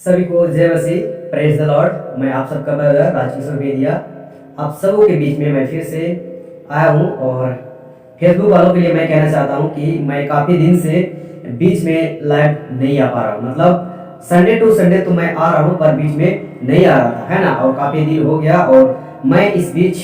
सभी को जय मसीह, प्रेज द लॉर्ड। मैं आप सबका ब्रदर राजकिशोर बेदिया आप सबों के बीच में मैं फिर से आया हूँ। और फेसबुक वालों के लिए मैं कहना चाहता हूँ कि मैं काफ़ी दिन से बीच में लाइव नहीं आ पा रहा हूँ। मतलब संडे टू संडे तो मैं आ रहा हूँ पर बीच में नहीं आ रहा था, है ना। और काफ़ी दिन हो गया और मैं इस बीच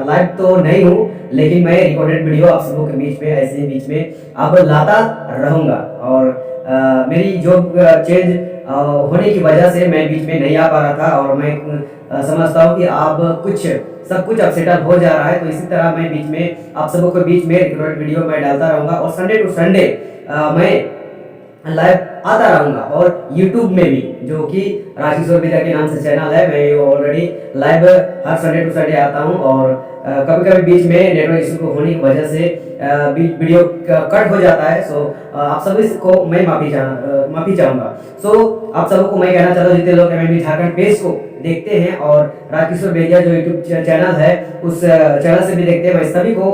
लाइव तो नहीं हूँ, लेकिन मैं रिकॉर्डेड वीडियो आप सबों के बीच में ऐसे ही बीच में अब लाता रहूँगा। और मेरी जॉब चेंज होने की वजह से मैं बीच में नहीं आ पा रहा था। और मैं समझता हूँ कि अब सब कुछ अब सेटल हो जा रहा है, तो इसी तरह मैं बीच में आप सबों के बीच में रिकॉर्डेड वीडियो मैं डालता रहूँगा। और संडे टू संडे मैं लाइव आता रहूँगा। और यूट्यूब में भी, जो कि राजकिशोर बेदिया के नाम से चैनल है, मैं ऑलरेडी लाइव हर संडे टू संडे आता हूँ। और कभी कभी बीच में नेटवर्क इशू होने की वजह से वीडियो कट हो जाता है। सो आप सभी को मैं माफी चाहूँगा। सो आप सबों को मैं कहना चाहता हूँ, जितने लोग एमएमबी झारखंड पेज को देखते हैं और राजकिशोर बेदिया जो यूट्यूब चैनल है उस चैनल से भी देखते हैं, मैं सभी को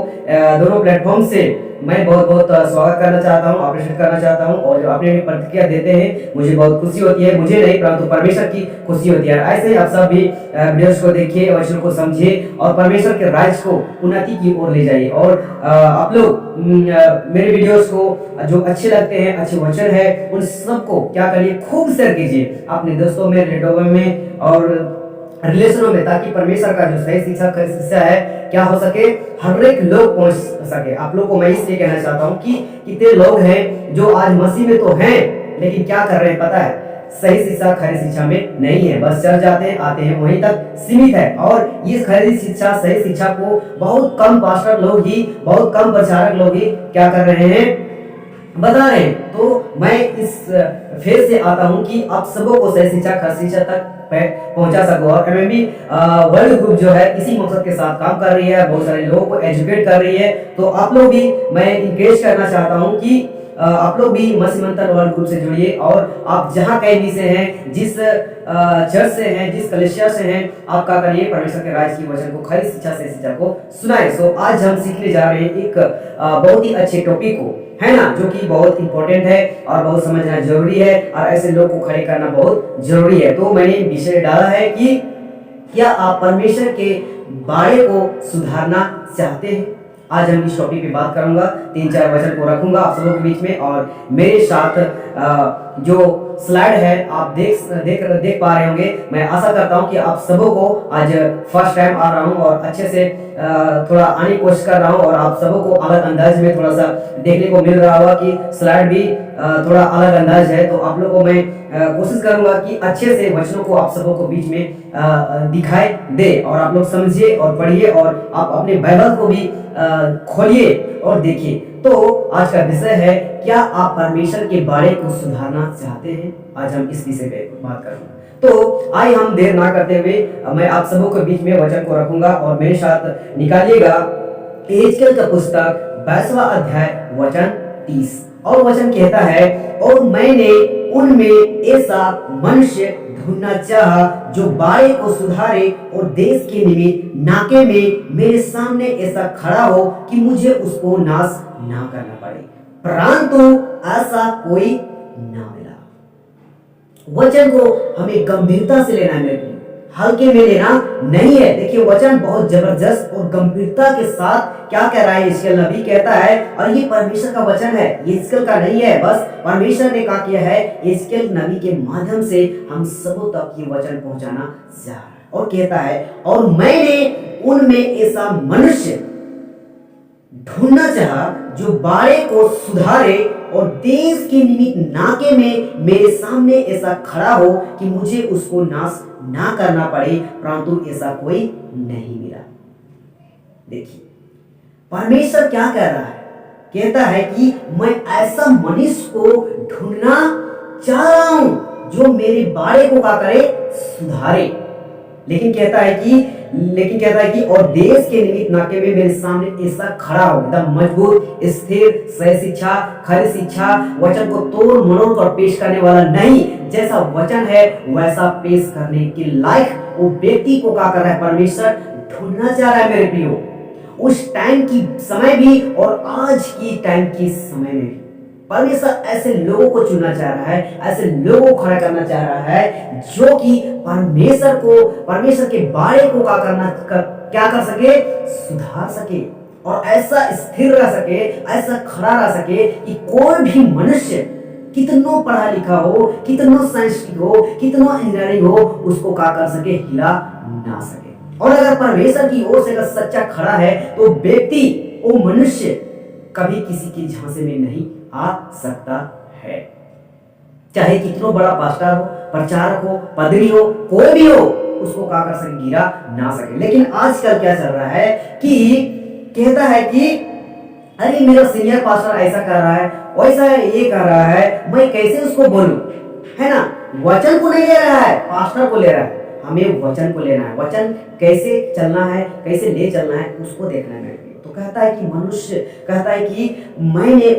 दोनों प्लेटफॉर्म से मैं बहुत बहुत स्वागत करना चाहता हूँ, अप्रिशिएट करना चाहता हूँ। और जो अपनी प्रतिक्रिया देते हैं मुझे बहुत खुशी होती है, मुझे नहीं परंतु परमेश्वर की खुशी होती है। ऐसे ही आप सब भी वीडियोस को देखिए, वचनों को समझिए और परमेश्वर के राज्य को उन्नति की ओर ले जाइए। और आप लोग मेरे वीडियोस को जो अच्छे लगते हैं, अच्छे वचन है, उन सबको क्या करिए, खूब शेयर कीजिए अपने दोस्तों में, रिलेटिव में और रिलेशनों में, ताकि परमेश्वर का जो सही शिक्षा है क्या हो सके, हर एक लोग पहुंच सके। आप लोग को मैं इसलिए कहना चाहता हूं कि कितने लोग हैं जो आज मसीह में तो हैं, लेकिन क्या कर रहे हैं पता है, सही शिक्षा खरी शिक्षा में नहीं है, बस चल जाते हैं आते हैं, वहीं तक सीमित है। और ये खरी शिक्षा, सही शिक्षा को बहुत कम पास्टर लोग ही, बहुत कम प्रचारक लोग ही क्या कर रहे हैं, बता रहे हैं। तो मैं इस फेज से आता हूं कि आप सबों को सही शिक्षा खरी शिक्षा तक पहुंचा सकूं। और एमएमबी वर्ल्ड ग्रुप जो है इसी मकसद के साथ काम कर रही है, बहुत सारे लोगों को एजुकेट कर रही है। तो आप लोग भी, मैं इंकरेज करना चाहता हूं कि आप लोग भी मसीह मंथन वर्ल्ड ग्रुप से जुड़िए। और आप जहां कहीं भी से हैं, जिस चर्च से हैं, जिस कलीसिया से हैं, आप क्या करिए, परमेश्वर के राज्य की वचन को, खरी शिक्षा से शिक्षा को सुनाए। सो आज हम सीखने जा रहे हैं एक बहुत ही अच्छे टॉपिक को, है ना, जो कि बहुत इंपॉर्टेंट है और बहुत समझना जरूरी है और ऐसे लोग को खड़े करना बहुत जरूरी है। तो मैंने विषय डाला है कि क्या आप परमेश्वर के बारे को सुधारना चाहते हैं। आज हम इस टॉपिक पे बात करूंगा, 3-4 वचन को रखूंगा आप सबों के बीच में। और मेरे साथ जो स्लाइड है आप देख पा रहे होंगे। मैं आशा करता हूं कि आप सबों को आज फर्स्ट टाइम आ रहा हूं और अच्छे से थोड़ा आने की कोशिश कर रहा हूं और आप सबों को अलग अंदाज में थोड़ा सा देखने को मिल रहा होगा कि स्लाइड भी थोड़ा अलग अंदाज है। तो आप लोगों को मैं कोशिश करूंगा कि अच्छे से वचनों को आप सबों को बीच में दिखाई दे और आप लोग समझिए और पढ़िए और आप अपने बाइबल को भी खोलिए और देखिए। तो आज का विषय है, क्या आप परमेश्वर के बारे को सुधारना चाहते हैं। आज हम इस विषय पे बात करेंगे। तो आइए हम देर ना करते हुए मैं आप सबों के बीच में वचन को रखूंगा और मेरे साथ निकालिएगा एजकेल का पुस्तक 22वां अध्याय वचन 30। और वचन कहता है, और मैंने उनमें ऐसा मनुष्य ढूंढना चाहा जो बारे को सुधारे और देश के निमित्त नाके में मेरे सामने ऐसा खड़ा हो कि मुझे उसको नाश ना करना पड़े, परंतु ऐसा कोई ना मिला। वचन को हमें गंभीरता से लेना है, हल्के में लेना नहीं है। देखिए वचन बहुत जबरदस्त और गंभीरता के साथ क्या कह रहा है इस्राएल नबी, कहता है, और ये परमेश्वर का वचन है, ये इस्राएल का नहीं है, बस परमेश्वर ने क्या किया है, इस्राएल नबी के माध्यम से हम सबों तक ये वचन पहुंचाना चाह रहा है। और कहता है, और मैंने उनमें ऐसा मनुष्य ढूंढना चाहा जो बारे को सुधारे और देश के निमित्त नाके में मेरे सामने ऐसा खड़ा हो कि मुझे उसको नाश ना करना पड़े, परंतु ऐसा कोई नहीं मिला। देखिए परमेश्वर क्या कह रहा है, कहता है कि मैं ऐसा मनुष्य को ढूंढना चाह रहा हूं जो मेरे बारे को क्या करे, सुधारे। लेकिन कहता है कि और देश के निमित्त नाके में मेरे सामने ऐसा खड़ा हो, एकदम मजबूत, स्थिर, सही शिक्षा, खरी शिक्षा, वचन को तोड़ मरोड़ कर पेश करने वाला नहीं, जैसा वचन है वैसा पेश करने के लायक वो व्यक्ति को क्या कर रहा है, परमेश्वर ढूंढना चाह रहा है मेरे प्रियो। उस टाइम की समय भी और आज की टाइम की समय में भी परमेश्वर ऐसे लोगों को चुनना चाह रहा है, ऐसे लोगों को खड़ा करना चाह रहा है जो कि परमेश्वर के बारे को क्या कर सके, सुधार सके और ऐसा स्थिर रह सके, ऐसा खड़ा रह सके कि कोई भी मनुष्य कितना पढ़ा लिखा हो, कितना साइंस हो, कितना इंजीनियरिंग हो, उसको क्या कर सके, हिला ना सके। और अगर परमेश्वर की ओर से अगर सच्चा खड़ा है तो व्यक्ति, वो मनुष्य कभी किसी की झांसे में नहीं आ सकता है। चाहे कितना बड़ा पास्टर हो, प्रचारक हो, पदवी हो, कोई भी हो, उसको क्या कर सके, गिरा ना सके। लेकिन आजकल क्या चल रहा है कि कहता है कि अरे मेरा सीनियर पास्टर ऐसा कर रहा है, वैसा ये कर रहा है, मैं कैसे उसको बोलूं, है ना। वचन को नहीं ले रहा है, पास्टर को ले रहा है। हमें वचन को लेना है, वचन कैसे चलना है, कैसे ले चलना है, उसको देखना है। तो कहता है कि मनुष्य कहता है कि मैंने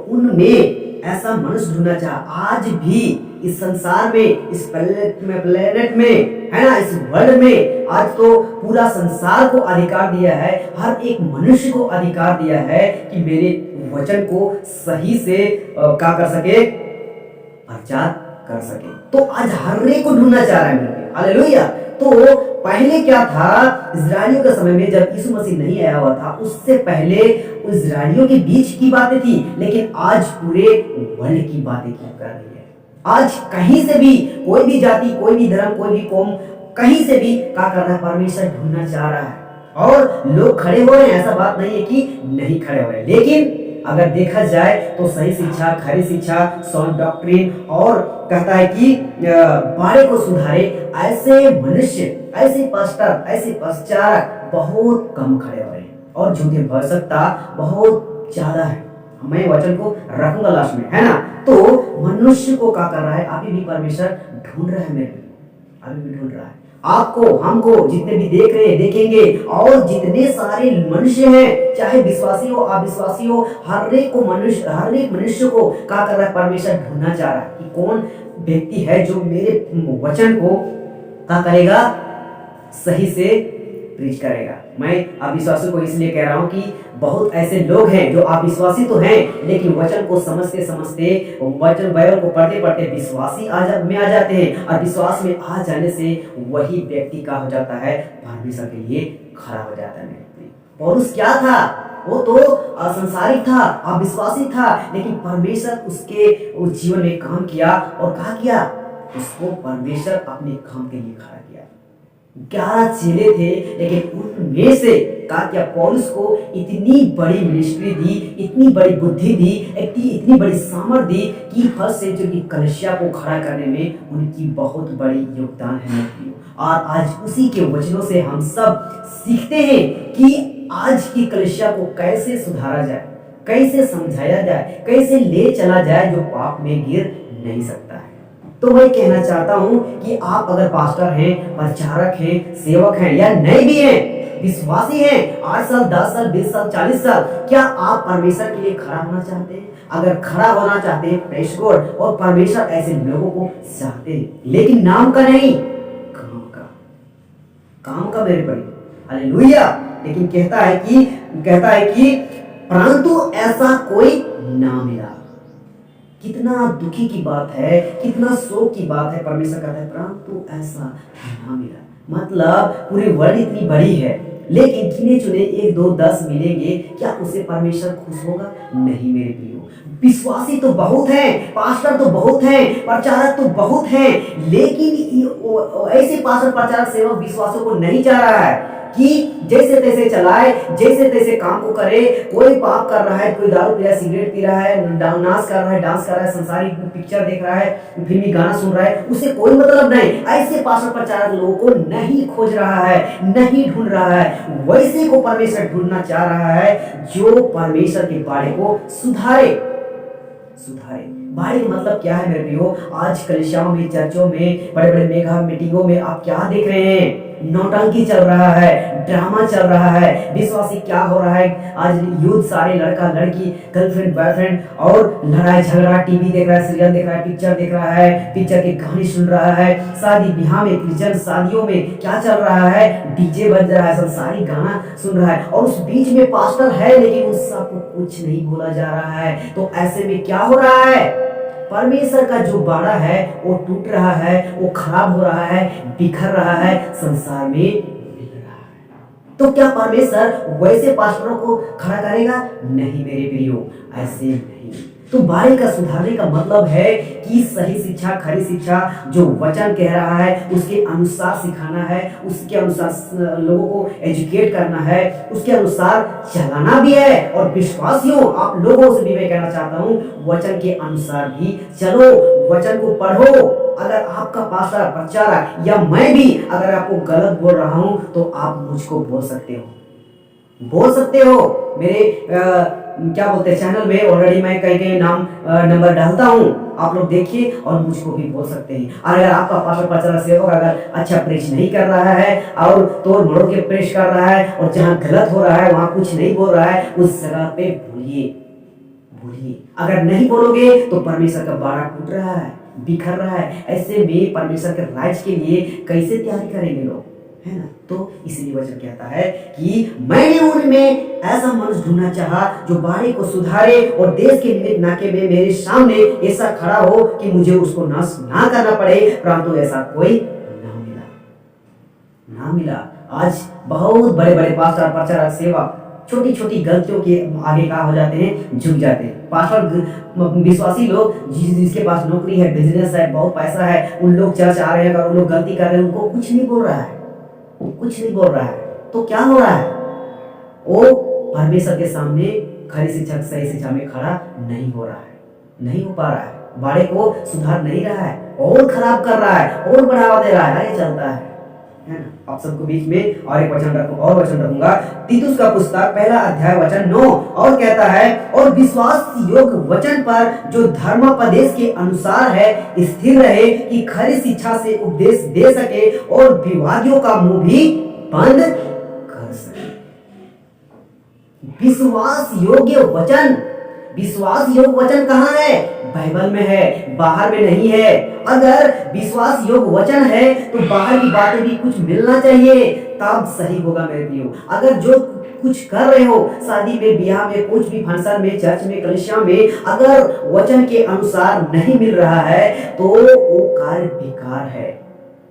उनमें ऐसा मनुष्य ढूंढना चाहा। आज भी इस संसार में, इस प्लेनेट में, है ना, इस वर्ल्ड में आज तो पूरा संसार को अधिकार दिया है, हर एक मनुष्य को अधिकार दिया है कि मेरे वचन को सही से क्या कर सके, प्रचार कर सके। तो आज हर एक को ढूंढना चाह रहा है। हालेलुया। तो पहले क्या था, इजरायलियों के समय में जब यीशु मसीह नहीं आया हुआ था, उससे पहले इजरायलियों के बीच की बातें थी, लेकिन आज पूरे वर्ल्ड की बातें कर रही है। आज कहीं से भी, कोई भी जाति, कोई भी धर्म, कोई भी कौम, कहीं से भी क्या कर रहा है, परमेश्वर ढूंढना चाह रहा है। और लोग खड़े हो रहे हैं, ऐसा बात नहीं है कि नहीं खड़े हो रहे, लेकिन अगर देखा जाए तो सही शिक्षा, खरी शिक्षा, साउंड डॉक्ट्रिन और कहता है कि बारे को सुधारे, ऐसे मनुष्य, ऐसे पास्टर, ऐसे प्रचारक बहुत कम खड़े हो रहे हैं और झूठे भविष्यवक्ता बहुत ज्यादा है। मैं वचन को रखूंगा लास्ट में, है ना। तो मनुष्य को क्या कर रहा है, अभी भी परमेश्वर ढूंढ रहा है, मेरे अभी भी ढूंढ रहा है। आपको, हमको, जितने भी देख रहे हैं, देखेंगे, और जितने सारे मनुष्य हैं, चाहे विश्वासी हो, अविश्वासी हो, हर एक मनुष्य को क्या कर रहा है, परमेश्वर ढूंढना चाह रहा है कि कौन व्यक्ति है जो मेरे वचन को क्या करेगा, सही से प्रीच करेगा। मैं अविश्वासी को इसलिए कह रहा हूं कि बहुत ऐसे लोग हैं जो अविश्वासी तो हैं, लेकिन वचन को समझते समझते, वचन बाइबल को पढ़ते पढ़ते विश्वासी में आ जाते हैं, और विश्वास में आ जाने से वही व्यक्ति का हो जाता है, परमेश्वर के लिए खड़ा हो जाता है। पौलुस क्या था, वो तो असंसारिक था, अविश्वासी था, लेकिन परमेश्वर उसके जीवन में काम किया, और क्या किया, उसको परमेश्वर अपने काम के लिए खड़ा किया। 11 चेले थे, लेकिन उनमें से क्या पौलुस को इतनी बड़ी मिनिस्ट्री दी, इतनी बड़ी बुद्धि दी, इतनी बड़ी सामर्थ दी कि फर्स्ट सेंचुरी की कलीसिया को खड़ा करने में उनकी बहुत बड़ी योगदान है। और आज उसी के वचनों से हम सब सीखते हैं कि आज की कलीसिया को कैसे सुधारा जाए, कैसे समझाया जाए, कैसे ले चला जाए जो पाप में गिर नहीं सकता है। तो मैं कहना चाहता हूं कि आप अगर पास्टर हैं, प्रचारक हैं, सेवक हैं, या नहीं भी हैं, विश्वासी हैं, 8 साल, 10 साल, 20 साल, 40 साल, क्या आप परमेश्वर के लिए खड़ा होना चाहते हैं? अगर खड़ा होना चाहते हैं, प्रेज गॉड, और परमेश्वर ऐसे लोगों को चाहते हैं, लेकिन नाम का नहीं, काम का मेरे भाई, हालेलुया। लेकिन कहता है कि परंतु ऐसा कोई ना मिला। कितना दुखी की बात है, कितना शोक की बात है। परमेश्वर कहता है परंतु ऐसा ना मिला। मतलब पूरी वर्ल्ड इतनी बड़ी है, लेकिन गिने चुने 1, 2, 10 मिलेंगे, क्या उससे परमेश्वर खुश होगा? नहीं मेरे प्रियो। विश्वासी तो बहुत हैं, पास्टर तो बहुत हैं, प्रचारक तो बहुत हैं, लेकिन ऐसे पास्टर, प्रचारक, सेवक विश्वासियों को नहीं चाह रहा है कि जैसे तैसे चलाए, जैसे तैसे काम को करे। कोई पाप कर रहा है, कोई दारू पी रहा है, सिगरेट पी रहा है, नाच कर रहा है, डांस कर रहा है, संसारिक पिक्चर देख रहा है, फिल्मी गाना सुन रहा है, उसे कोई मतलब नहीं। ऐसे पास्टर, प्रचारक लोगों को नहीं खोज रहा है, नहीं ढूंढ रहा है। वैसे को परमेश्वर ढूंढना चाह रहा है जो परमेश्वर के बारे को सुधारे। बारे का मतलब क्या है मेरे प्रियो? आज कलीसियाओं में, चर्चों में, बड़े बड़े मेगा मीटिंगों में आप क्या देख रहे हैं? नौटंकी चल रहा है, ड्रामा चल रहा है। विश्वासी क्या हो रहा है आज, यूथ सारे लड़का लड़की, गर्लफ्रेंड बॉयफ्रेंड और लड़ाई झगड़ा, टीवी देख रहा है, सीरियल देख रहा है, पिक्चर देख रहा है, पिक्चर के गाने सुन रहा है। शादी ब्याह में, क्रिश्चियन शादियों में क्या चल रहा है, डीजे बज रहा है, सब सारी गाना सुन रहा है। और उस बीच में पास्टर है लेकिन उस सबको कुछ नहीं बोला जा रहा है। तो ऐसे में क्या हो रहा है, परमेश्वर का जो बाड़ा है वो टूट रहा है, वो खराब हो रहा है, बिखर रहा है, संसार में मिल रहा है। तो क्या परमेश्वर वैसे पास्टरों को खड़ा करेगा? नहीं मेरे प्रियो, ऐसे नहीं। तो बाड़े का सुधारने का मतलब है कि सही शिक्षा, खरी शिक्षा जो वचन कह रहा है उसके अनुसार सिखाना है, उसके अनुसार लोगों को एजुकेट करना है, उसके अनुसार चलाना भी है। और विश्वासियों, आप लोगों से भी मैं कहना चाहता हूँ, वचन के अनुसार भी चलो, वचन को पढ़ो। अगर आपका पास्टर, प्रचारक या मैं भी अगर आपको गलत बोल रहा हूं तो आप मुझको बोल सकते हो। मेरे क्या बोलते हैं चैनल में ऑलरेडी मैं कहीं कहीं नाम नंबर डालता हूं, आप लोग देखिए और मुझको भी बोल सकते हैं। और अगर आपका पास्टर, प्रचारक, सेवक अगर अच्छा प्रेच नहीं कर रहा है और तोड़ मरोड़ के प्रेच कर रहा है और जहां गलत हो रहा है वहां कुछ नहीं बोल रहा है, उस जगह पे भूलिए। अगर नहीं बोलोगे तो परमेश्वर का बाड़ा टूट रहा है, बिखर रहा है। ऐसे में परमेश्वर के राज्य के लिए कैसे तैयारी करेंगे लोग, है ना? तो इसलिए वचन कहता है कि मैंने उनमें ऐसा मनुष्य ढूंढना चाहा जो बाड़े को सुधारे और देश के निमित्त नाके में मेरे सामने ऐसा खड़ा हो कि मुझे उसको नाश ना करना पड़े, परंतु ऐसा कोई ना मिला। आज बहुत बड़े बड़े पास्टर, प्रचारक, सेवक छोटी छोटी गलतियों के आगे क्या हो जाते हैं, झुक जाते हैं। पास्टर, विश्वासी लोग जिसके पास नौकरी है, बिजनेस है, बहुत पैसा है, उन लोग चर्च आ रहे हैं, अगर उन लोग गलती कर रहे हैं उनको कुछ नहीं बोल रहा है, तो क्या हो रहा है, वो परमेश्वर के सामने खरी शिक्षा, सही शिक्षा में खड़ा नहीं हो रहा है, नहीं हो पा रहा है, बाड़े को सुधार नहीं रहा है, और खराब कर रहा है, और बढ़ावा दे रहा है, ये चलता है ना? आप सबको बीच में और एक वचन रखूंगा, तीतुस का पुस्तक 1 अध्याय वचन 9, और कहता है, और विश्वास योग्य वचन पर जो धर्मोपदेश के अनुसार है स्थिर रहे कि खरी शिक्षा से उपदेश दे सके और विवादियों का मुंह भी बंद कर सके। विश्वास योग्य वचन कहाँ है? बाइबल में है, बाहर में नहीं है। अगर विश्वास योग्य वचन है तो बाहर की बातें भी कुछ मिलना चाहिए, तब सही होगा मेरे प्रियो। अगर जो कुछ कर रहे हो, शादी में, ब्याह में, कुछ भी फंक्शन में, चर्च में, कलीसिया में, अगर वचन के अनुसार नहीं मिल रहा है तो वो कार्य बेकार है,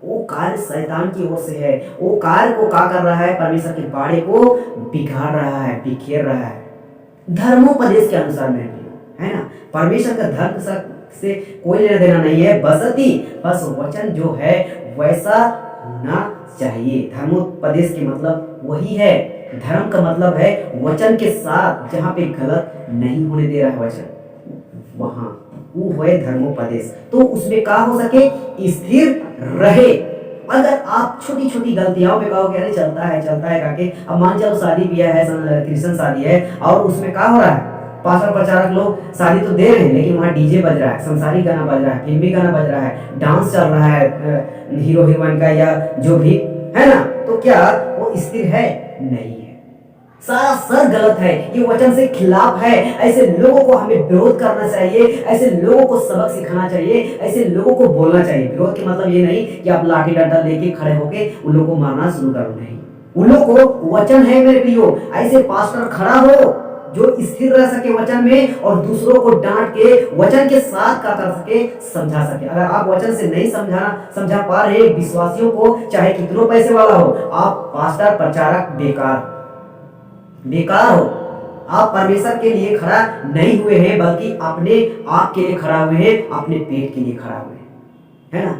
वो कार्य शैतान की ओर से है। वो कार्य को क्या कर रहा है? परमेश्वर के बाड़े को बिगाड़ रहा है, बिखेर रहा है, धर्मोपदेश के अनुसार में भी, है ना? परमेश्वर का धर्म से कोई लेना देना नहीं है, बस वचन जो है वैसा होना चाहिए। धर्मोपदेश के मतलब वही है, धर्म का मतलब है वचन के साथ जहां पे गलत नहीं होने दे रहा है वचन, वहां वो है धर्मोपदेश। तो उसमें क्या हो सके? स्थिर रहे। अगर आप छोटी छोटी गलतियों पे कहोगे अरे चलता है काके, अब मान चलो शादी ब्याह है, क्रिश्चियन शादी है, और उसमें क्या हो रहा है, पास्टर प्रचारक लोग शादी तो दे रहे हैं लेकिन वहाँ डीजे बज रहा है, संसारिक गाना बज रहा है, फिल्मी गाना बज रहा है, डांस चल रहा है हीरो हीरोइन का या जो भी, है ना? तो क्या वो स्थिर है? नहीं है, सारा सर गलत है, ये वचन से खिलाफ है। ऐसे लोगों को हमें विरोध करना चाहिए, ऐसे लोगों को सबक सिखाना चाहिए, ऐसे लोगों को बोलना चाहिए। विरोध के मतलब ये नहीं कि आप लाठी डंडा लेके खड़े होके उन लोगों को मारना शुरू करो, नहीं। उन लोगों को वचन है मेरे प्रियो, ऐसे पास्टर खड़ा हो जो स्थिर रह सके वचन में और दूसरों को डांट के वचन के साथ का कर सके, समझा सके। अगर आप वचन से नहीं समझा पा रहे विश्वासियों को, चाहे कितनों पैसे वाला हो, आप पास्टर, प्रचारक बेकार हो। आप परमेश्वर के लिए खड़ा नहीं हुए हैं, बल्कि अपने आप के लिए खड़ा हुए हैं, अपने पेट के लिए खड़ा हुए हैं, है ना?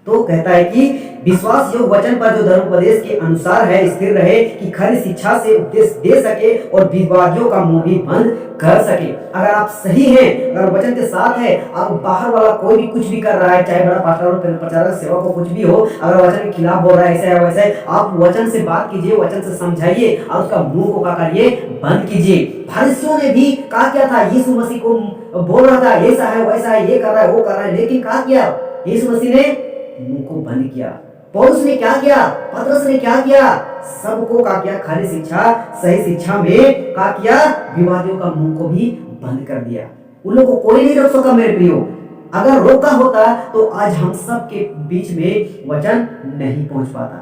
तो कहता है कि विश्वास योग्य वचन पर जो धर्मोपदेश के अनुसार है स्थिर रहे कि खरी शिक्षा से उपदेश दे सके और विवादियों का मुंह भी बंद कर सके। अगर आप सही हैं, अगर वचन के साथ है, आप बाहर वाला कोई भी कुछ भी कर रहा है, चाहे बड़ा पास्टर, प्रचारक, सेवक को कुछ भी हो, अगर वचन के खिलाफ बोल रहा है, ऐसा है वैसा है, आप वचन से बात कीजिए, वचन से समझाइए और उसका मुंह को क्या करिए? बंद कीजिए। फरीसियों ने भी क्या किया था? यीशु मसीह को बोल रहा था ऐसा है वैसा है, ये कर रहा है वो कर रहा है, लेकिन क्या किया? यीशु मसीह ने मुंह को बंद किया। पौलुस ने क्या किया, पतरस ने क्या किया, सबको क्या किया, खरी शिक्षा सही शिक्षा में क्या किया, विवादियों का मुंह को भी बंद कर दिया। उन लोगों को कोई नहीं रोक सका मेरे प्रियो। अगर रोका होता तो आज हम सब के बीच में वचन नहीं पहुंच पाता।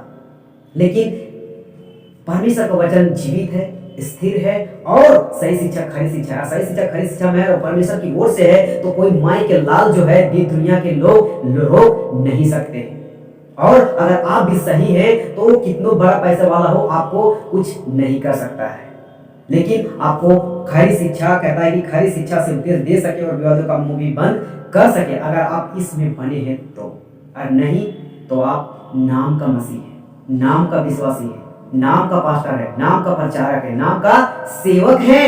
लेकिन परमेश्वर का वचन जीवित है, स्थिर है और सही शिक्षा खरी शिक्षा, सही शिक्षा खरी शिक्षा में और परमेश्वर की ओर से है, तो कोई माई के लाल जो है दुनिया के लोग रोक नहीं सकते। और अगर आप भी सही है तो कितना बड़ा पैसा वाला हो आपको कुछ नहीं कर सकता है। लेकिन आपको खरी शिक्षा कहता है कि खरी शिक्षा से उपदेश दे सके और विवादों का मुंह भी बंद कर सके, अगर आप इसमें बने हैं तो। और नहीं तो आप नाम का मसीह है, नाम का विश्वासी है, नाम का पास्टर है, नाम का प्रचारक है, नाम का सेवक है।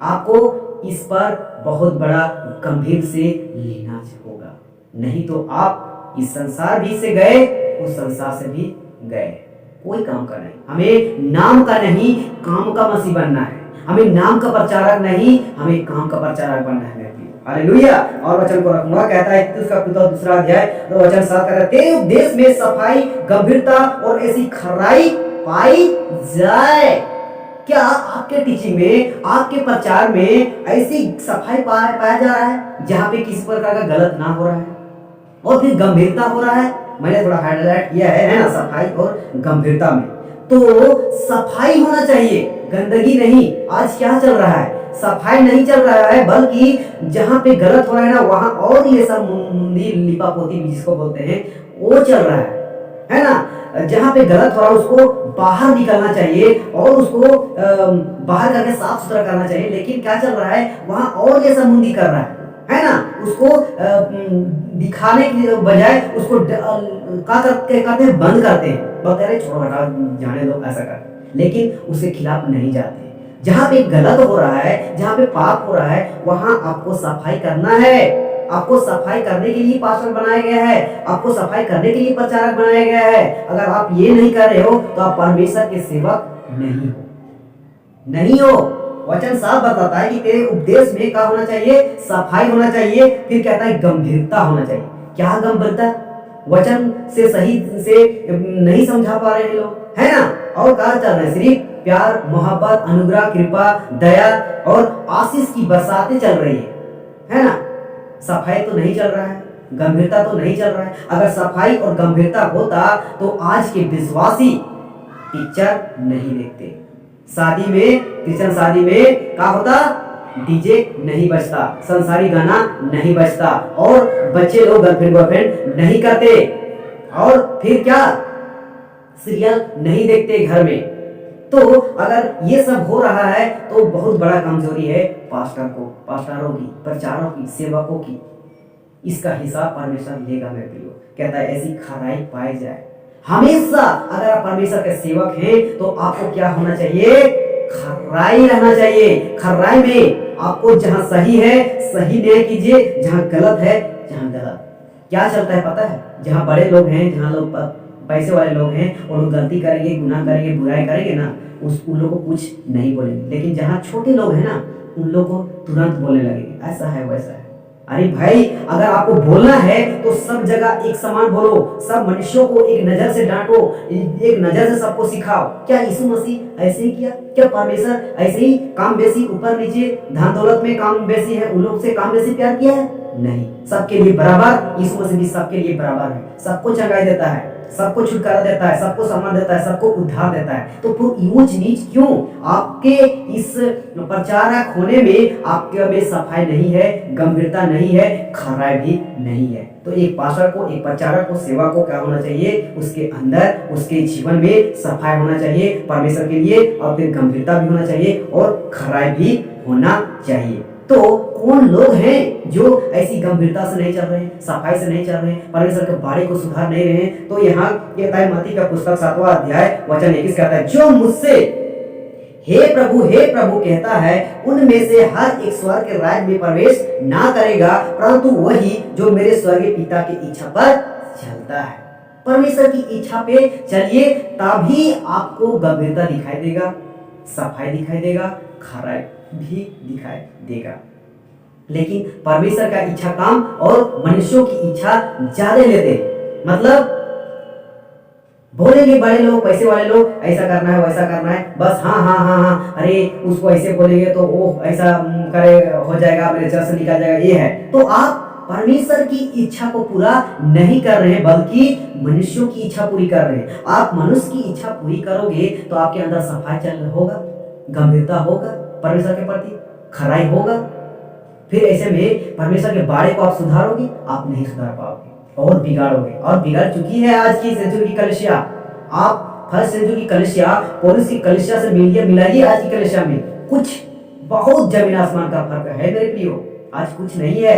आपको इस पर बहुत बड़ा गंभीर से लेना होगा, नहीं तो आप इस संसार भी से गए, उस संसार से भी गए, कोई काम का नहीं। हमें नाम का नहीं काम का मसीह बनना है, हमें नाम का प्रचारक नहीं, हमें काम का प्रचारक बनना है। हालेलुया। और वचन को रखूंगा, कहता है उसका पिता दूसरा अध्याय तो वचन 7 कहता है, तेरे उपदेश में सफाई, गंभीरता और ऐसी खराई पाई जाए। क्या आपके टीचिंग में, आपके प्रचार में ऐसी सफाई पाया जा रहा है जहां पे किसी प्रकार का गलत ना हो रहा है और फिर गंभीरता हो रहा है? मैंने थोड़ा हाईलाइट किया है ना, सफाई और गंभीरता में। तो सफाई होना चाहिए, गंदगी नहीं। आज क्या चल रहा है, सफाई नहीं चल रहा है, बल्कि जहां पे गलत हो रहा है ना वहां और ये सब मुंदी लिपापोती जिसको बोलते हैं वो चल रहा है ना। जहां पे गलत हो रहा है उसको बाहर निकलना चाहिए और उसको बाहर करके साफ सुथरा करना चाहिए। लेकिन क्या चल रहा है, वहां और ये सब मुंदी कर रहा है ना। उसको दिखाने की बजाय उसको क्या करते हैं, बंद करते हैं, बोलते हैं छोड़ो हटाओ जाने दो, ऐसा कर। लेकिन उसके खिलाफ नहीं जाते। जहां पे गलत हो रहा है, जहां पे पाप हो रहा है, वहां आपको सफाई करना है। आपको सफाई करने के लिए पास्टर बनाया गया है, आपको सफाई करने के लिए प्रचारक बनाया गया है। अगर आप ये नहीं कर रहे हो तो आप परमेश्वर के सेवक नहीं हो। वचन साफ बताता है कि तेरे उपदेश में क्या होना चाहिए, सफाई होना चाहिए। फिर कहता है गंभीरता होना चाहिए। क्या गंभीरता? वचन से सही से नहीं समझा पा रहे लोग, है ना। और कहा चल रहा है सिर्फ प्यार, मोहब्बत, अनुग्रह, कृपा, दया और आशीष की बरसातें चल रही है ना। सफाई तो नहीं चल रहा है, गंभीरता तो नहीं चल रहा है। अगर सफाई और गंभीरता होता तो आज के विश्वासी पिक्चर नहीं देखते। शादी में, क्रिश्चियन शादी में क्या होता, डीजे नहीं बजता, संसारी गाना नहीं बजता और बच्चे लोग गर्लफ्रेंड बॉयफ्रेंड नहीं करते और फिर क्या, सीरियल नहीं देखते घर में। तो अगर ये सब हो रहा है तो बहुत बड़ा कमजोरी है पास्टरों की, प्रचारों की, सेवकों की। इसका हिसाब परमेश्वर लेगा मेरे प्रियो। कहता है ऐसी खराई पाई जाए। हमेशा अगर आप परमेश्वर के सेवक हैं तो आपको क्या होना चाहिए, खराई रहना चाहिए। खराई में आपको जहां सही है सही न्याय कीजिए, जहां गलत है जहां गलत। क्या चलता है पता है, जहां बड़े लोग हैं, जहां लोग पैसे वाले लोग हैं, और लोग गलती करेंगे, गुनाह करेंगे, बुराई करेंगे ना, उन लोगों को कुछ नहीं बोलेंगे। लेकिन जहां छोटे लोग हैं ना, उन लोगों को तुरंत बोलने लगेंगे ऐसा है वैसा है। अरे भाई, अगर आपको बोलना है तो सब जगह एक समान बोलो, सब मनुष्यों को एक नजर से डांटो, एक नजर से सबको सिखाओ। क्या यीशु मसीह ऐसे ही किया? क्या परमेश्वर ऐसे ही काम बेसी, ऊपर नीचे, धन दौलत में काम बेसी है, उन लोग से काम बेसी प्यार किया है? नहीं, सबके लिए बराबर। यीशु मसीह भी सबके लिए बराबर है, सबको चंगाई देता है, सबको छुटकारा देता है, सबको सम्मान देता है, सबको उद्धार देता है। तो फिर ऊंच नीच क्यों? आपके इस प्रचारक होने में आपके में सफाई नहीं है, गंभीरता नहीं है, खराई भी नहीं है। तो एक पास्टर को, एक प्रचारक को, सेवा को क्या होना चाहिए, उसके अंदर, उसके जीवन में सफाई होना चाहिए परमेश्वर के लिए, और फिर गंभीरता भी होना चाहिए और खराई भी होना चाहिए। तो कौन लोग हैं जो ऐसी गंभीरता से नहीं चल रहे हैं, सफाई से नहीं चल रहे हैं, परमेश्वर के बारे को सुधार नहीं रहे हैं? तो यहाँ कहता है मत्ती का पुस्तक 7वां अध्याय वचन 21 कहता है, जो मुझसे हे प्रभु कहता है, उनमें से हर एक स्वर्ग के राज्य में प्रवेश ना करेगा, परंतु वही जो मेरे स्वर्गीय पिता की इच्छा पर चलता है। परमेश्वर की इच्छा पे चलिए, तभी आपको गंभीरता दिखाई देगा, सफाई दिखाई देगा, खराई भी दिखाई देगा। लेकिन परमेश्वर का इच्छा काम और मनुष्यों की इच्छा ज्यादा लेते। मतलब बोलेंगे बड़े लोग, पैसे वाले लोग, ऐसा करना है वैसा करना है, बस हाँ हाँ हाँ हाँ, अरे उसको ऐसे बोलेंगे तो वो ऐसा करे हो जाएगा, मेरे चर से निकल जाएगा, ये है। तो आप परमेश्वर की इच्छा को पूरा नहीं कर रहे हैं, बल्कि मनुष्यों की इच्छा पूरी कर रहे हैं। आप मनुष्य की इच्छा पूरी करोगे तो आपके अंदर सफाई चल होगा, गंभीरता होगा, परमेश्वर के प्रति खराई होगा। फिर ऐसे में परमेश्वर के बारे को आप सुधारोगे, आप नहीं सुधार पाओगे और बिगाड़ोगे, और बिगड़ चुकी है आज की सेंचुरी की कलिसिया। आप फर्स्ट सेंचुरी की कलिसिया पौलुस की कलिसिया से मिलाइए आज की कलिसिया में, कुछ बहुत जमीन आसमान का फर्क है मेरे प्रियो। आज कुछ नहीं है।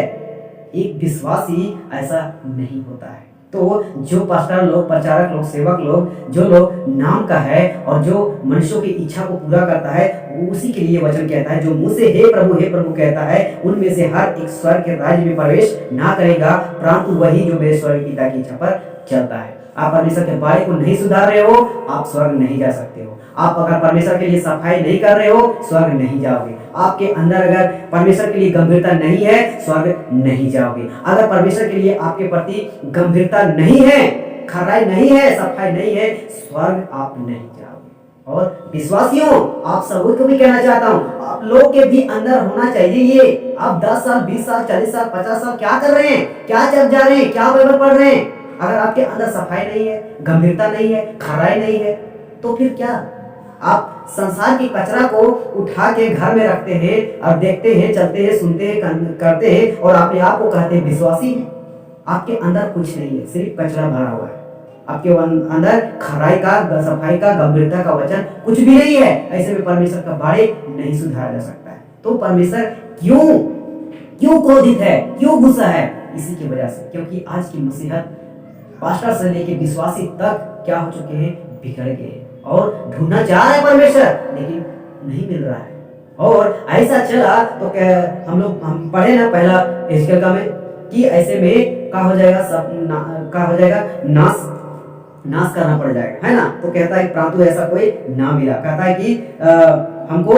एक विश्वासी ऐसा नहीं होता है। तो जो पास्टर लोग, प्रचारक लोग, सेवक लोग, जो लोग नाम का है और जो मनुष्यों की इच्छा को पूरा करता है, उसी के लिए वचन कहता है, जो मुंह से हे प्रभु कहता है, उनमें से हर एक स्वर्ग के राज्य में प्रवेश ना करेगा, परंतु वही जो मेरे स्वर्ग पिता की इच्छा पर चलता है। आप परमेश्वर के बारे को नहीं सुधार रहे हो, आप स्वर्ग नहीं जा सकते हो। आप अगर परमेश्वर के लिए सफाई नहीं कर रहे हो, स्वर्ग नहीं जाओगे। आपके अंदर अगर परमेश्वर के लिए गंभीरता नहीं है, स्वर्ग नहीं जाओगे। अगर परमेश्वर के लिए आपके प्रति गंभीरता नहीं है, खराई नहीं है, सफाई नहीं है, स्वर्ग आप नहीं जाओगे। और विश्वासियों, आप सबको भी कहना चाहता हूँ, आप लोग के भी अंदर होना चाहिए ये। आप 10 साल, 20 साल, 40 साल, 50 साल क्या कर रहे हैं, क्या चल जा रहे हैं, क्या बाइबल पढ़ रहे हैं? अगर आपके अंदर सफाई नहीं है, गंभीरता नहीं है, खराई नहीं है, तो फिर क्या? आप संसार की कचरा को उठा के घर में रखते हैं और देखते हैं, चलते हैं, सुनते हैं, करते हैं और अपने आप को कहते हैं विश्वासी हैं। आपके अंदर कुछ नहीं है, सिर्फ कचरा भरा हुआ है। आपके अंदर खराई का, सफाई का, गंभीरता का वचन कुछ भी नहीं है। ऐसे में परमेश्वर का बारे नहीं सुधारा जा सकता है। तो परमेश्वर क्यों क्रोधित है, क्यों गुस्सा है? इसी की वजह से, क्योंकि आज की मुसीबत पास्टर से लेके विश्वासी तक क्या हो चुके हैं, बिगड़ गए हैं और ढूंढना चाह रहे हैं परमेश्वर, लेकिन नहीं मिल रहा है। और ऐसा चला तो क्या हम पढ़े ना पहला एजेकियल का में कि ऐसे में क्या हो जाएगा, सब क्या हो जाएगा, नाश करना पड़ जाएगा, है ना। तो कहता है परंतु ऐसा कोई ना मिला। कहता है कि हमको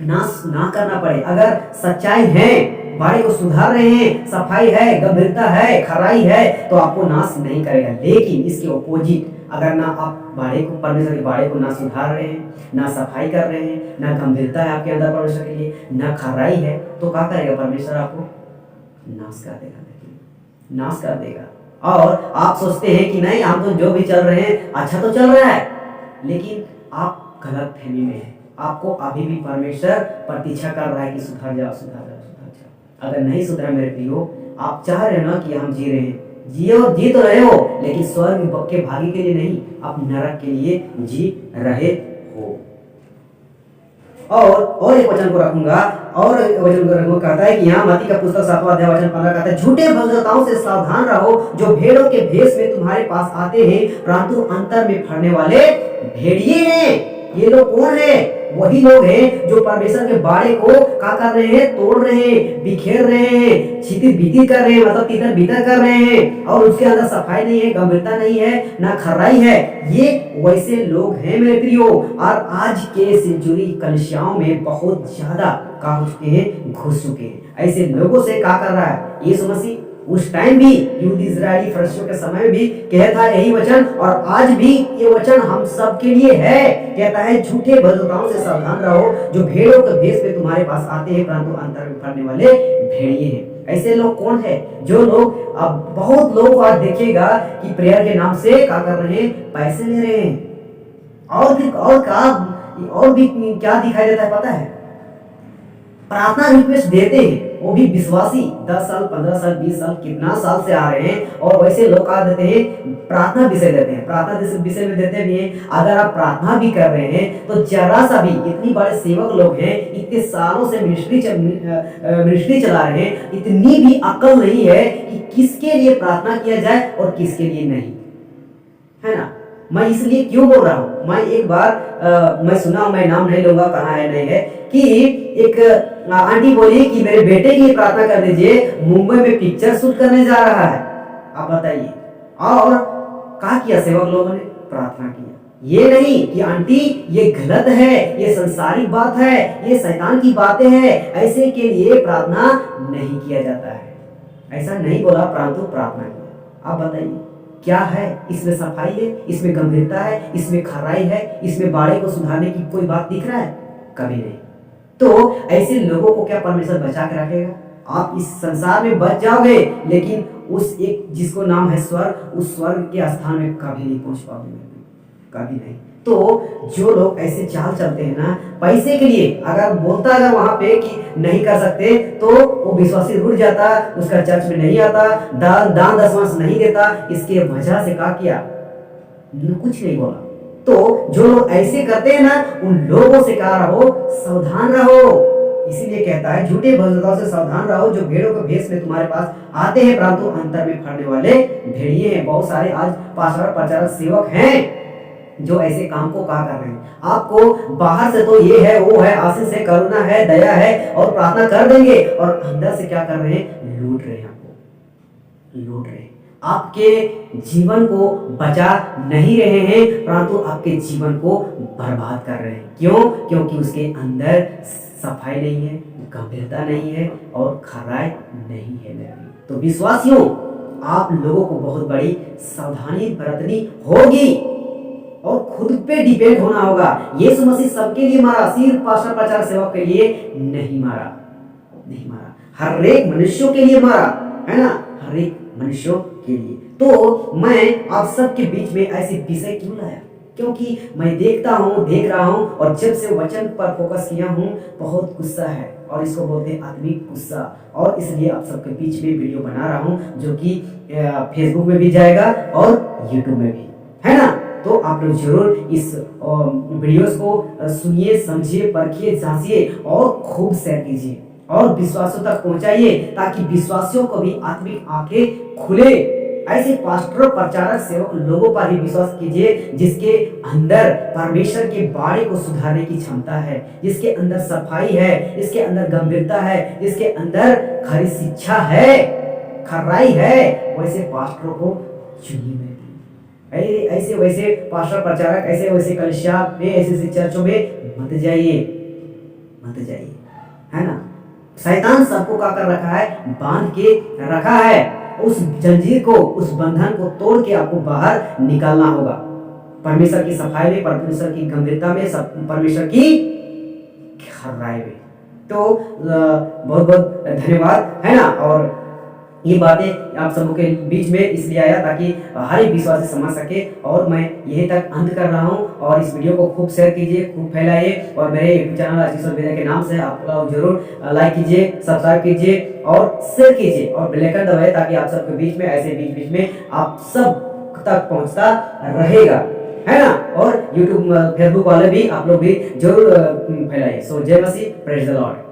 नाश ना करना पड़े। अगर सच्चाई है, बारे को सुधार रहे हैं, सफाई है, गंभीरता है, खराई है, तो आपको नाश नहीं करेगा। लेकिन इसके ऑपोजिट, अगर ना आप बारे को, परमेश्वर के बारे को ना सुधार रहे हैं, ना सफाई कर रहे हैं, ना गंभीरता है आपके अंदर परमेश्वर के लिए, ना खराई है, तो क्या करेगा परमेश्वर? आपको नाश कर देगा, नाश कर देगा। और आप सोचते हैं कि नहीं, हम तो जो भी चल रहे हैं अच्छा तो चल रहा है, लेकिन आप गलत फहमी में है। आपको अभी भी परमेश्वर प्रतीक्षा कर रहा है कि सुधर जाओ, सुधर जाओ, सुधर जाओ। अगर नहीं सुधरा मेरे प्रियो, आप चाह रहे हो ना कि हम जी रहे हैं, जी तो रहे हो, लेकिन स्वर्ग के भाग्य के लिए नहीं, आप नरक के लिए जी रहे हो। और एक वचन को रखूंगा, कहता है कि यहाँ मत्ती का पुस्तक 7वां अध्याय वचन 15 कहता है, झूठे भविष्यवक्ताओं से सावधान रहो, जो भेड़ों के भेष में तुम्हारे पास आते हैं, परंतु अंतर में फड़ने वाले भेड़िए हैं। ये लोग कौन है? वही लोग हैं जो परमेश्वर के बाड़े को क्या कर रहे हैं, तोड़ रहे हैं, बिखेर रहे हैं, छितिर बितिर कर रहे हैं, मतलब तितर बितर कर रहे हैं, और उसके अंदर सफाई नहीं है, गंभीरता नहीं है, ना खराई है। ये वैसे लोग हैं मेरे प्रियो। और आज के सेंचुरी कलिसियाओं में बहुत ज्यादा क्या हो चुके हैं, घुस चुके हैं। ऐसे लोगों से क्या कर रहा है यीशु मसीह? उस टाइम भी यूद इजरायली फरिश्तियों के समय में भी कहता है यही वचन, और आज भी ये वचन हम सब के लिए है। कहता है झूठे भविष्यवक्ताओं से सावधान रहो, जो भेड़ों के भेष में तुम्हारे पास आते हैं, परंतु अंतर में फड़ने वाले भेड़िए हैं। ऐसे लोग कौन है? जो लोग, अब बहुत लोग आज देखिएगा कि प्रेयर के नाम से क्या कर रहे हैं, पैसे ले रहे हैं, और भी क्या दिखाई देता है पता है? प्रार्थना रिक्वेस्ट देते हैं, वो भी विश्वासी 10 साल, 15 साल, 20 साल, कितना साल से आ रहे हैं, और वैसे लोग आ देते हैं, प्रार्थना विषय देते हैं, प्रार्थना विषय में देते भी हैं। अगर आप प्रार्थना भी कर रहे हैं तो जरा सा भी, इतनी बड़े सेवक लोग हैं, इतने सालों से मिनिस्ट्री चला रहे हैं, इतनी भी अक्ल नहीं है कि किसके लिए प्रार्थना किया जाए और किसके लिए नहीं, है ना। मैं इसलिए क्यों बोल रहा हूँ, मैं एक बार मैं सुना, मैं नाम नहीं लूंगा, कहाँ है नहीं है, कि एक आंटी बोली कि मेरे बेटे की प्रार्थना कर दीजिए, मुंबई में पिक्चर शूट करने जा रहा है। आप बताइए। और क्या किया सेवक लोगों ने? प्रार्थना किया। ये नहीं कि आंटी ये गलत है, ये संसारिक बात है, ये शैतान की बातें हैं, ऐसे के लिए प्रार्थना नहीं किया जाता है, ऐसा नहीं बोला, परंतु प्रार्थना किया। आप बताइए क्या है, इसमें सफाई है, इसमें गंभीरता है, इसमें खराई है, इसमें बाड़े को सुधारने की कोई बात दिख रहा है? कभी नहीं। तो ऐसे लोगों को क्या परमेश्वर बचा के रखेगा? आप इस संसार में बच जाओगे, लेकिन उस एक जिसको नाम है स्वर्ग, उस स्वर्ग के स्थान में कभी नहीं पहुंच पाओगे, कभी नहीं। तो जो लोग ऐसे चाल चलते हैं ना पैसे के लिए, अगर बोलता अगर वहां पे कि नहीं कर सकते, तो वो विश्वासी रुट जाता, उसका चर्च में नहीं आता, दान दशमांश नहीं देता, इसके वजह से क्या किया? कुछ नहीं बोला। तो जो लोग ऐसे करते हैं ना, उन लोगों से क्या रहो? सावधान रहो। इसीलिए कहता है झूठे भविष्यवक्ताओं से सावधान रहो, जो भेड़ों के भेष में तुम्हारे पास आते हैं, परंतु अंतर में फड़ने वाले भेड़िए हैं। बहुत सारे आज पास्टर प्रचारक सेवक हैं जो ऐसे काम को कहा कर रहे हैं। आपको बाहर से तो ये है, वो है, आशीष है, करुणा है, दया है और प्रार्थना कर देंगे, और अंदर से क्या कर रहे हैं? लूट रहे हैं, आपको लूट रहे हैं। आपके जीवन को बचा नहीं रहे हैं, परंतु आपके जीवन को बर्बाद कर रहे हैं। क्यों? क्योंकि उसके अंदर सफाई नहीं है, गंभीरता नहीं है और खराई नहीं है। तो विश्वासियों, आप लोगों को बहुत बड़ी सावधानी बरतनी होगी और खुद पे डिपेंड होना होगा। यीशु मसीह सबके लिए मारा, सिर्फ पास्टर प्रचार सेवक के लिए नहीं मारा, नहीं मारा, हर एक मनुष्यों के लिए मारा, है ना, हर एक मनुष्यों के लिए। तो मैं आप सबके बीच में ऐसे विषय क्यों लाया? क्योंकि मैं देख रहा हूं और जब से वचन पर फोकस किया हूं, बहुत गुस्सा है, और इसको बोलते हैं आत्मिक गुस्सा। और इसलिए आप सबके बीच में वीडियो बना रहा हूं, जो कि फेसबुक में भी जाएगा और यूट्यूब में भी, है ना। तो आप लोग जरूर इस वीडियोस को सुनिए, समझिए, परखिए, जांचिए और खूब शेयर कीजिए और विश्वासियों तक पहुंचाइए, ताकि विश्वासियों को भी आत्मिक आंखें खुले। ऐसे पास्टर प्रचारक सेवक लोगों पर ही विश्वास कीजिए जिसके अंदर परमेश्वर के बाड़े को सुधारने की क्षमता है, जिसके अंदर सफाई है, जिसके अंदर गंभीरता है, जिसके अंदर खरी शिक्षा है, खराई है। वैसे पास्टरों को चुनिए। ऐसे वैसे पास्टर प्रचारक, ऐसे वैसे कलीसिया में, ऐसे चर्चों में मत जाइए, मत जाइए, है ना। शैतान सबको क्या कर रखा है? बांध के रखा है। उस जंजीर को, उस बंधन को तोड़ के आपको बाहर निकालना होगा, परमेश्वर की सफाई में, परमेश्वर की गंभीरता में, परमेश्वर की खराई में। तो बहुत बहुत धन्यवाद, है ना। और ये बातें आप सबों के बीच में इसलिए आया ताकि हर एक विश्वासी समझ सके, और मैं यही तक अंत कर रहा हूँ। और इस वीडियो को खूब शेयर कीजिए, खूब फैलाइए, और मेरे यूट्यूब चैनल आशीष वेदा के नाम से आप लोग जरूर लाइक कीजिए, सब्सक्राइब कीजिए और शेयर कीजिए, और बेल आइकन दबाइए, ताकि आप सबके बीच में ऐसे बीच में आप सब तक पहुँचता रहेगा, है ना। और यूट्यूब फेसबुक वाले भी आप लोग भी जरूर फैलाइए। सो जय मसीह, प्रेज द लॉर्ड।